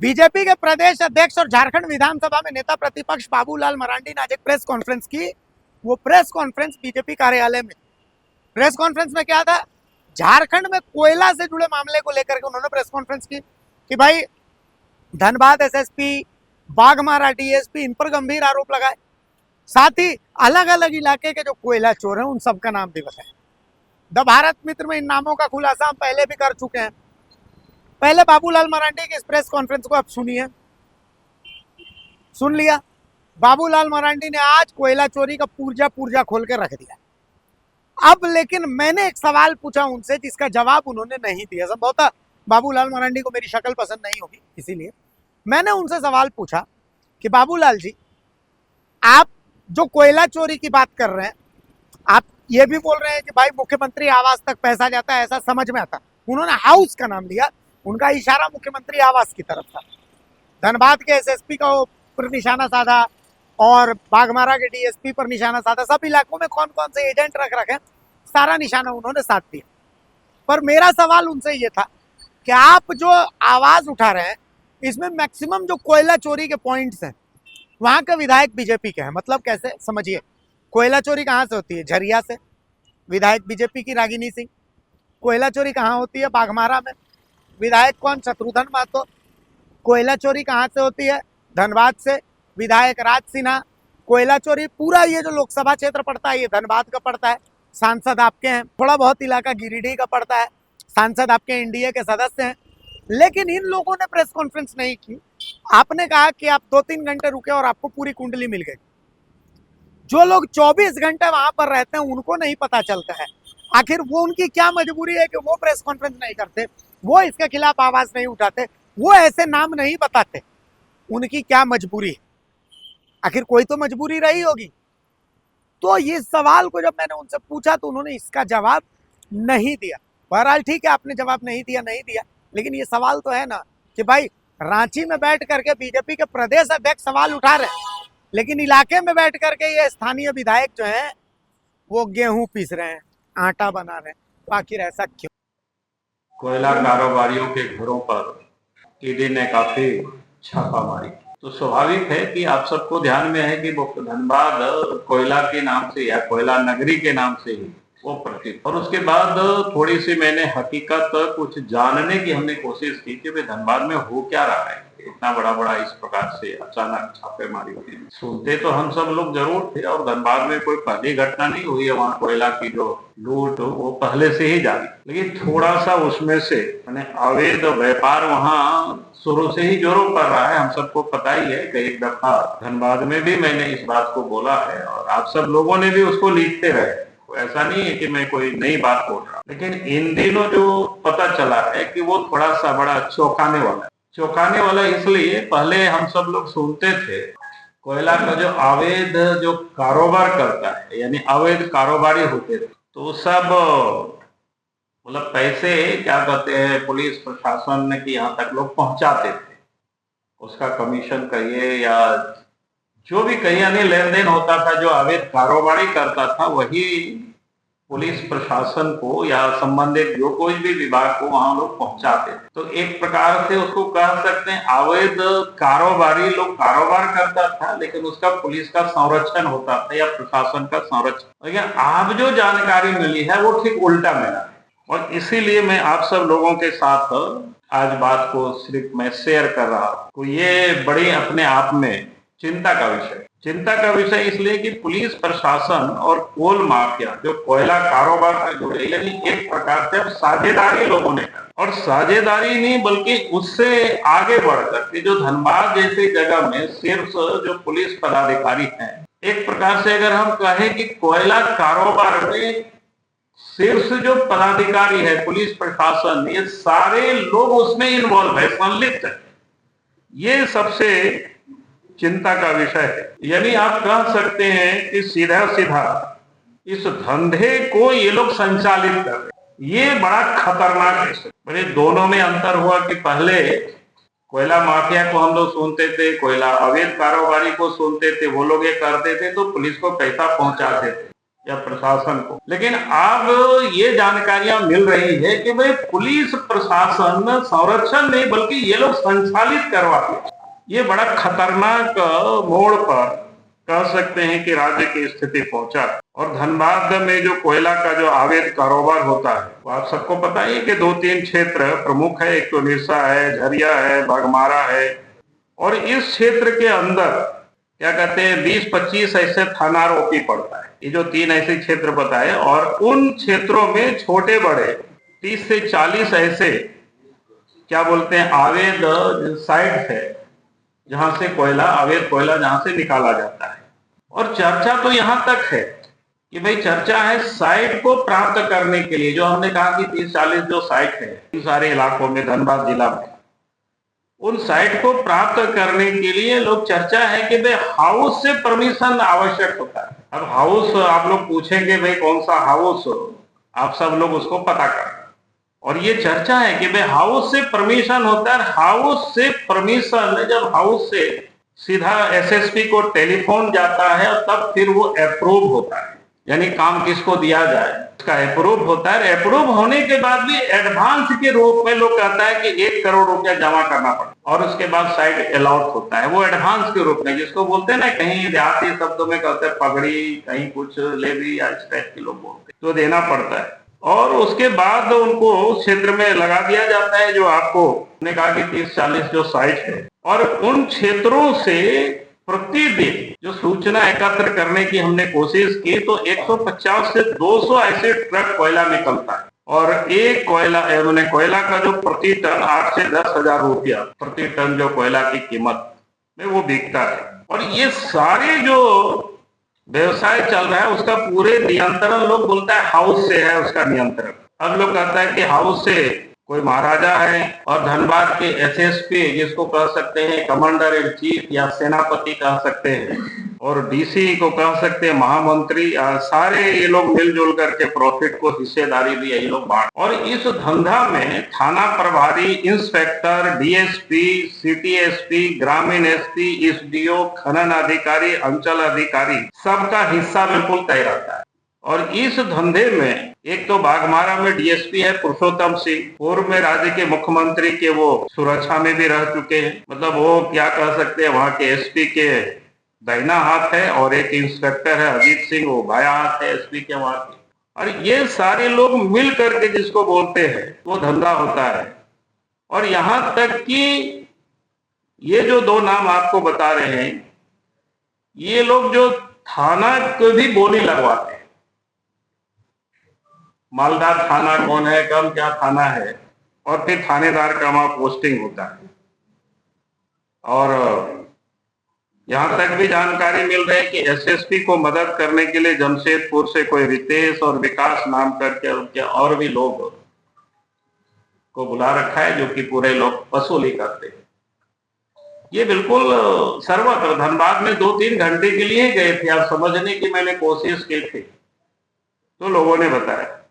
BJP के प्रदेश अध्यक्ष और झारखंड विधानसभा में नेता प्रतिपक्ष बाबूलाल मरांडी ने आज एक प्रेस कॉन्फ्रेंस की। वो प्रेस कॉन्फ्रेंस बीजेपी कार्यालय में। प्रेस कॉन्फ्रेंस में क्या था, झारखंड में कोयला से जुड़े मामले को लेकर के उन्होंने प्रेस कॉन्फ्रेंस की कि भाई धनबाद एसएसपी, बाघमारा डीएसपी, इन पर गंभीर आरोप लगाए। साथ ही अलग अलग इलाके के जो कोयला चोर हैं उन सबका नाम भी बताए। द भारत मित्र में इन नामों का खुलासा हम पहले भी कर चुके हैं। पहले बाबूलाल मरांडी की इस प्रेस कॉन्फ्रेंस को आप सुनिए। सुन लिया, बाबूलाल मरांडी ने आज कोयला चोरी का पुर्जा खोल के रख दिया। अब लेकिन मैंने एक सवाल पूछा उनसे जिसका जवाब उन्होंने नहीं दिया। संभवतः बाबूलाल मरांडी को मेरी शक्ल पसंद नहीं होगी, इसीलिए मैंने उनसे सवाल पूछा कि बाबूलाल जी, आप जो कोयला चोरी की बात कर रहे हैं, आप ये भी बोल रहे हैं कि भाई मुख्यमंत्री आवास तक पैसा जाता है, ऐसा समझ में आता। उन्होंने हाउस का नाम लिया, उनका इशारा मुख्यमंत्री आवास की तरफ था। धनबाद के एसएसपी का पर निशाना साधा और बाघमारा के डीएसपी पर निशाना साधा। सब इलाकों में कौन कौन से एजेंट रख रखे, सारा निशाना उन्होंने साध दिया। पर मेरा सवाल उनसे ये था कि आप जो आवाज उठा रहे हैं, इसमें मैक्सिमम जो कोयला चोरी के पॉइंट्स हैं वहां के विधायक बीजेपी के हैं। मतलब कैसे, समझिए। कोयला चोरी कहाँ से होती है? झरिया से, विधायक बीजेपी की रागिनी सिंह। कोयला चोरी कहाँ होती है? बाघमारा में, विधायक कौन? शत्रुघ्न महतो। कोयला चोरी कहाँ से होती है? धनबाद से, विधायक राज सिन्हा। कोयला चोरी पूरा ये जो लोकसभा क्षेत्र पड़ता है ये धनबाद का पड़ता है, सांसद आपके हैं। थोड़ा बहुत इलाका गिरिडीह का पड़ता है, सांसद आपके एनडीए के सदस्य हैं। लेकिन इन लोगों ने प्रेस कॉन्फ्रेंस नहीं की। आपने कहा कि आप 2-3 घंटे रुके और आपको पूरी कुंडली मिल गई। जो लोग 24 घंटे वहां पर रहते हैं उनको नहीं पता चलता है। आखिर वो उनकी क्या मजबूरी है कि वो प्रेस कॉन्फ्रेंस नहीं करते, वो इसके खिलाफ आवाज नहीं उठाते, वो ऐसे नाम नहीं बताते? उनकी क्या मजबूरी है? आखिर कोई तो मजबूरी रही होगी। तो ये सवाल को जब मैंने उनसे पूछा तो उन्होंने इसका जवाब नहीं दिया। बहरहाल ठीक है, आपने जवाब नहीं दिया, लेकिन ये सवाल तो है ना कि भाई रांची में बैठ करके बीजेपी के प्रदेश अध्यक्ष सवाल उठा रहे हैं, लेकिन इलाके में बैठ करके ये स्थानीय विधायक जो हैं वो गेहूं पीस रहे हैं, आटा बना रहे हैं। आखिर ऐसा क्यों? कोयला कारोबारियों के घरों पर ईडी ने काफी छापा मारी। तो स्वाभाविक है कि आप सबको ध्यान में है कि वो धनबाद कोयला के नाम से या कोयला नगरी के नाम से ही वो प्रसिद्ध। और उसके बाद थोड़ी सी मैंने हकीकत कुछ जानने की हमने कोशिश की कि भाई धनबाद में हो क्या रहा है, इतना बड़ा इस प्रकार से अचानक छापेमारी हुई। सुनते तो हम सब लोग जरूर थे और धनबाद में कोई पहली घटना नहीं हुई है, वहाँ कोयला की जो लूट वो पहले से ही जारी। लेकिन थोड़ा सा उसमें से मैंने अवैध व्यापार वहाँ शुरू से ही जोरों पर रहा है। हम सबको पता ही है कि एक दफा धनबाद में भी मैंने इस बात को बोला है और आप सब लोगों ने भी उसको लिखते रहे। ऐसा नहीं है कि मैं कोई नई बात बोल रहा, लेकिन इन दिनों जो पता चला है कि वो थोड़ा सा बड़ा चौंकाने वाला इसलिए पहले हम सब लोग सुनते थे कोयला का जो अवैध जो कारोबार करता है, यानी अवैध कारोबारी होते थे, तो सब मतलब पैसे क्या कहते हैं पुलिस प्रशासन की यहाँ तक लोग पहुंचाते थे। उसका कमीशन कहिए या जो भी कहीं यानी लेन देन होता था, जो अवैध कारोबारी करता था वही पुलिस प्रशासन को या संबंधित जो कोई भी विभाग को वहां लोग पहुंचाते थे। तो एक प्रकार से उसको कह सकते हैं अवैध कारोबारी लोग कारोबार करता था, लेकिन उसका पुलिस का संरक्षण होता था या प्रशासन का संरक्षण। लेकिन अब जो जानकारी मिली है वो ठीक उल्टा मिला है और इसीलिए मैं आप सब लोगों के साथ आज बात को सिर्फ मैं शेयर कर रहा हूँ। तो ये बड़ी अपने आप में चिंता का विषय इसलिए कि पुलिस प्रशासन और कोल माफिया जो कोयला कारोबार से जुड़े, यानी एक प्रकार से अब साझेदारी लोगों ने कर, और साझेदारी नहीं बल्कि उससे आगे बढ़कर के जो धनबाद जैसी जगह में सिर्फ जो पुलिस पदाधिकारी हैं, एक प्रकार से अगर हम कहें कि कोयला कारोबार में सिर्फ जो पदाधिकारी है पुलिस प्रशासन, ये सारे लोग उसमें इन्वॉल्व है, संलिप्त है। ये सबसे चिंता का विषय है। यानी आप कह सकते हैं कि सीधा इस धंधे को ये लोग संचालित कर रहे। ये बड़ा खतरनाक है। मेरे दोनों में अंतर हुआ कि पहले कोयला माफिया को हम लोग सुनते थे, कोयला अवैध कारोबारी को सुनते थे, वो लोग ये करते थे तो पुलिस को पैसा पहुंचाते थे। या प्रशासन को। लेकिन अब ये जानकारियां मिल रही है कि भाई पुलिस प्रशासन संरक्षण नहीं बल्कि ये लोग संचालित करवाते। ये बड़ा खतरनाक मोड़ पर कह सकते हैं कि राज्य की स्थिति पहुंचा। और धनबाद में जो कोयला का जो अवैध कारोबार होता है वो आप सबको पता है कि 2-3 क्षेत्र प्रमुख है। एक तो निरसा है, झरिया है, बाघमारा है, और इस क्षेत्र के अंदर क्या कहते हैं 20-25 ऐसे थाना आरोपी पड़ता है। ये जो 3 ऐसे क्षेत्र बताए, और उन क्षेत्रों में छोटे बड़े 30 से 40 ऐसे क्या बोलते हैं अवैध साइट है जहां से कोयला, अवैध कोयला जहां से निकाला जाता है। और चर्चा तो यहां तक है कि भाई चर्चा है साइट को प्राप्त करने के लिए, जो हमने कहा कि 30-40 जो साइट है इन सारे इलाकों में धनबाद जिला में, उन साइट को प्राप्त करने के लिए लोग चर्चा है कि भाई हाउस से परमिशन आवश्यक होता है। अब हाउस आप लोग पूछेंगे भाई कौन सा हाउस, आप सब लोग उसको पता करें। और ये चर्चा है कि भाई हाउस से परमिशन होता है। हाउस से परमिशन, जब हाउस से सीधा एसएसपी को टेलीफोन जाता है और तब फिर वो अप्रूव होता है, यानी काम किसको दिया जाए उसका अप्रूव होता है। अप्रूव होने के बाद भी एडवांस के रूप में लोग कहता है कि 1 करोड़ रुपया जमा करना पड़ता है, और उसके बाद साइट अलॉट होता है। वो एडवांस के रूप में, जिसको बोलते हैं ना, कहीं देहाती शब्दों में कहते हैं पगड़ी, कहीं कुछ लेवी, या इस टाइप के लोग बोलते हैं, तो देना पड़ता है। और उसके बाद उनको क्षेत्र में लगा दिया जाता है, जो आपको ने कहा कि 30-40 जो साइट है। और उन क्षेत्रों से प्रतिदिन जो सूचना एकत्र करने की हमने कोशिश की, तो 150 से 200 ऐसे ट्रक कोयला निकलता है। और एक कोयला मैंने कोयला का जो प्रति टन 8 से 10 हजार रुपया प्रति टन जो कोयला की कीमत में वो बिकता है। और ये सारे जो व्यवसाय चल रहा है उसका पूरे नियंत्रण, लोग बोलता है हाउस से है उसका नियंत्रण। अब लोग कहता है कि हाउस से कोई महाराजा है, और धनबाद के एसएसपी जिसको कह सकते हैं कमांडर इन चीफ या सेनापति कह सकते हैं, और डीसी को कह सकते हैं महामंत्री, सारे ये लोग मिलजुल करके प्रॉफिट को हिस्सेदारी भी यही लोग बांट। और इस धंधा में थाना प्रभारी, इंस्पेक्टर, डीएसपी, सिटी एसपी, ग्रामीण एसपी, एसडीओ, खनन अधिकारी, अंचल अधिकारी, सबका हिस्सा बिल्कुल तय रहता है। और इस धंधे में एक तो बाघमारा में डीएसपी है पुरुषोत्तम सिंह, पूर्व में राज्य के मुख्यमंत्री के वो सुरक्षा में भी रह चुके हैं, मतलब वो क्या कह सकते हैं वहां के एसपी के दाहिना हाथ है, और एक इंस्पेक्टर है अजीत सिंह, वो बाया हाथ है एसपी के वहां के। और ये सारे लोग मिल करके जिसको बोलते हैं वो धंधा होता है। और यहां तक कि ये जो 2 नाम आपको बता रहे हैं, ये लोग जो थाना को भी बोली लगवाते हैं, मालदार थाना कौन है, कम क्या थाना है, और फिर थानेदार का वहां पोस्टिंग होता है। और यहां तक भी जानकारी मिल रही है कि एसएसपी को मदद करने के लिए जमशेदपुर से कोई रितेश और विकास नाम करके उनके और भी लोग को बुला रखा है, जो कि पूरे लोग वसूली करते हैं। ये बिल्कुल सर्वत्र धनबाद में 2-3 घंटे के लिए गए थे, आप समझने की मैंने कोशिश की थी, तो लोगों ने बताया।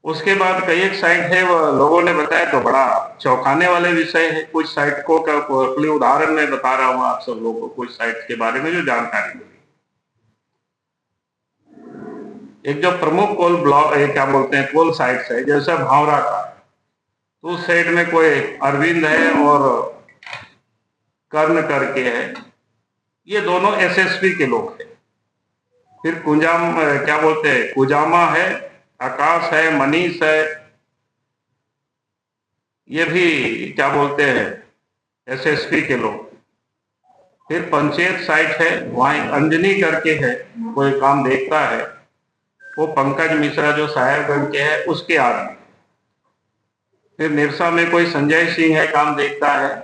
उसके बाद कई एक साइट है वो लोगों ने बताया, तो बड़ा चौंकाने वाले विषय है। कुछ साइट को अपने उदाहरण में बता रहा हूं आप सब लोगों को, कुछ साइट के बारे में जो जानकारी मिली। एक जो प्रमुख कोल ब्लॉक क्या बोलते हैं कोल साइट्स है, जैसे भावरा का, तो उस साइड में कोई अरविंद है और कर्ण करके है, ये दोनों एसएसपी के लोग हैं। फिर क्या बोलते हैं कुजामा है, आकाश है, मनीष है, ये भी क्या बोलते हैं एसएसपी के लोग। फिर पंचायत साइट है, वहां एक अंजनी करके है, कोई काम देखता है, वो पंकज मिश्रा जो साहेबगंज के है उसके आदमी। फिर निरसा में कोई संजय सिंह है, काम देखता है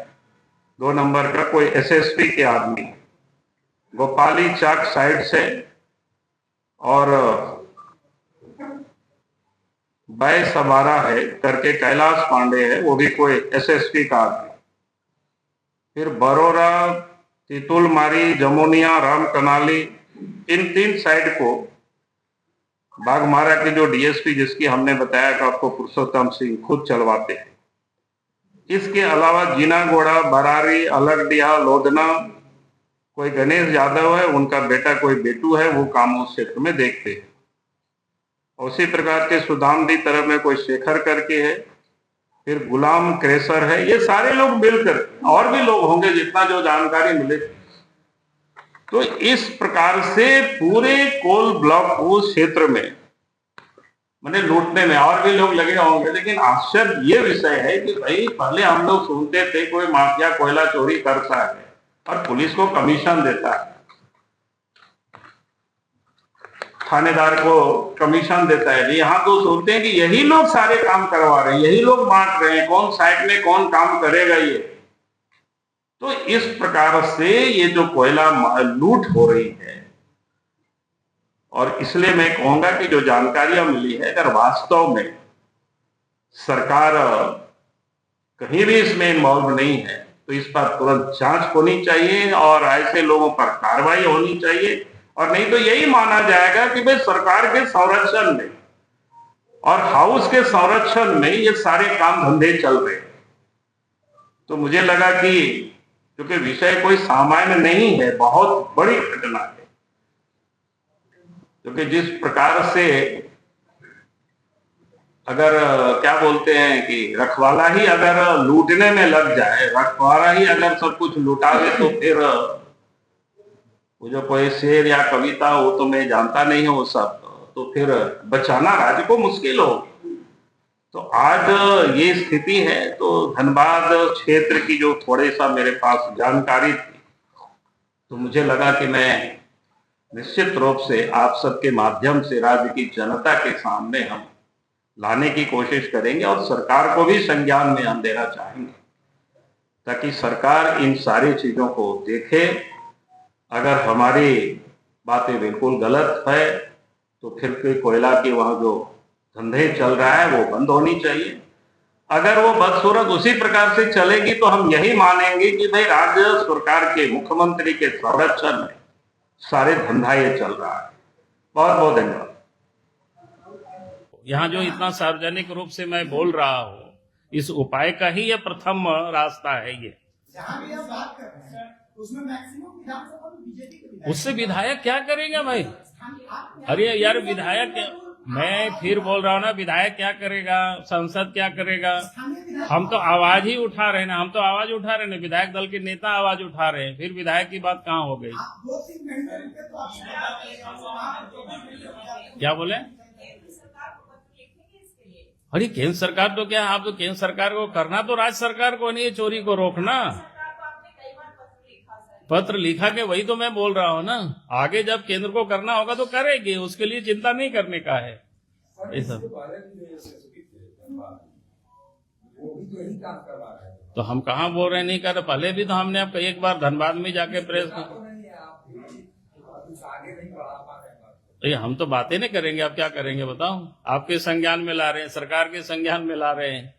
2 नंबर का, कोई एसएसपी के आदमी। गोपाली चाक साइड से, और बै सबारा है करके कैलाश पांडे है, वो भी कोई एसएसपी का आदमी। फिर बरोरा, तितुलमारी, जमुनिया, राम कनाली, इन 3 साइड को बाघमारा के जो डीएसपी जिसकी हमने बताया कि आपको पुरुषोत्तम सिंह खुद चलवाते हैं। इसके अलावा जीनागोड़ा, बरारी, अलगडिया, लोधना, कोई गणेश यादव है, उनका बेटा कोई बेटू है, वो काम उस क्षेत्र में देखते हैं। उसी प्रकार के सुदामदी तरफ में कोई शेखर करके है, फिर गुलाम क्रेसर है, ये सारे लोग मिलकर, और भी लोग होंगे जितना जो जानकारी मिले। तो इस प्रकार से पूरे कोल ब्लॉक उस क्षेत्र में मैंने लूटने में और भी लोग लगे होंगे। लेकिन आश्चर्य ये विषय है कि भाई पहले हम लोग सुनते थे कोई माफिया कोयला चोरी करता है और पुलिस को कमीशन देता है, थानेदार को कमीशन देता है। यहाँ तो सुनते हैं कि यही लोग सारे काम करवा रहे हैं, यही लोग बांट रहे हैं, कौन साइड में कौन काम करेगा ये। तो इस प्रकार से ये जो कोयला लूट हो रही है, और इसलिए मैं कहूंगा कि जो जानकारियां मिली है, अगर वास्तव में सरकार कहीं भी इसमें इन्वॉल्व नहीं है तो इस पर तुरंत जांच होनी चाहिए और ऐसे लोगों पर कार्रवाई होनी चाहिए। और नहीं तो यही माना जाएगा कि भाई सरकार के संरक्षण में और हाउस के संरक्षण में ये सारे काम धंधे चल रहे हैं। तो मुझे लगा कि क्योंकि विषय कोई सामान्य नहीं है, बहुत बड़ी घटना है, क्योंकि जिस प्रकार से अगर क्या बोलते हैं कि रखवाला ही अगर लूटने में लग जाए, रखवाला ही अगर सब कुछ लुटावे, तो फिर वो जो कोई शेर या कविता हो तो मैं जानता नहीं हूँ वो सब, तो फिर बचाना राज्य को मुश्किल होगी। तो आज ये स्थिति है। तो धनबाद क्षेत्र की जो थोड़े सा मेरे पास जानकारी थी, तो मुझे लगा कि मैं निश्चित रूप से आप सबके माध्यम से राज्य की जनता के सामने हम लाने की कोशिश करेंगे और सरकार को भी संज्ञान में हम देना चाहेंगे, ताकि सरकार इन सारी चीजों को देखे। अगर हमारी बातें बिल्कुल गलत है तो फिर कोई कोयला की वहां जो धंधे चल रहा है वो बंद होनी चाहिए। अगर वो बदसूरत उसी प्रकार से चलेगी तो हम यही मानेंगे कि भाई राज्य सरकार के मुख्यमंत्री के संरक्षण में सारे धंधा ये चल रहा है। बहुत बहुत धन्यवाद। यहाँ जो इतना सार्वजनिक रूप से मैं बोल रहा हूँ, इस उपाय का ही ये प्रथम रास्ता है। ये जहाँ भी हम बात कर रहे हैं उसमें मैक्सिमम विधानसभा में बीजेपी के विधायक, उससे विधायक क्या करेगा भाई? अरे यार विधायक, मैं फिर बोल रहा हूँ ना, विधायक क्या करेगा, संसद क्या करेगा? हम तो आवाज ही उठा रहे हैं ना, हम तो आवाज उठा रहे हैं ना, विधायक दल के नेता आवाज उठा रहे हैं, फिर विधायक की बात कहाँ हो गई? क्या बोले? अरे केंद्र सरकार तो क्या, आप तो केंद्र सरकार को करना तो राज्य सरकार को नहीं है चोरी को रोकना। पत्र लिखा के, वही तो मैं बोल रहा हूँ ना, आगे जब केंद्र को करना होगा तो करेगी, उसके लिए चिंता नहीं करने का है। ऐसा तो हम कहाँ बोल रहे नहीं कर रहे, पहले भी तो हमने अब एक बार धनबाद में जाके प्रेस तो हम तो बातें नहीं करेंगे, आप क्या करेंगे बताओ? आपके संज्ञान में ला रहे हैं, सरकार के संज्ञान में ला रहे हैं।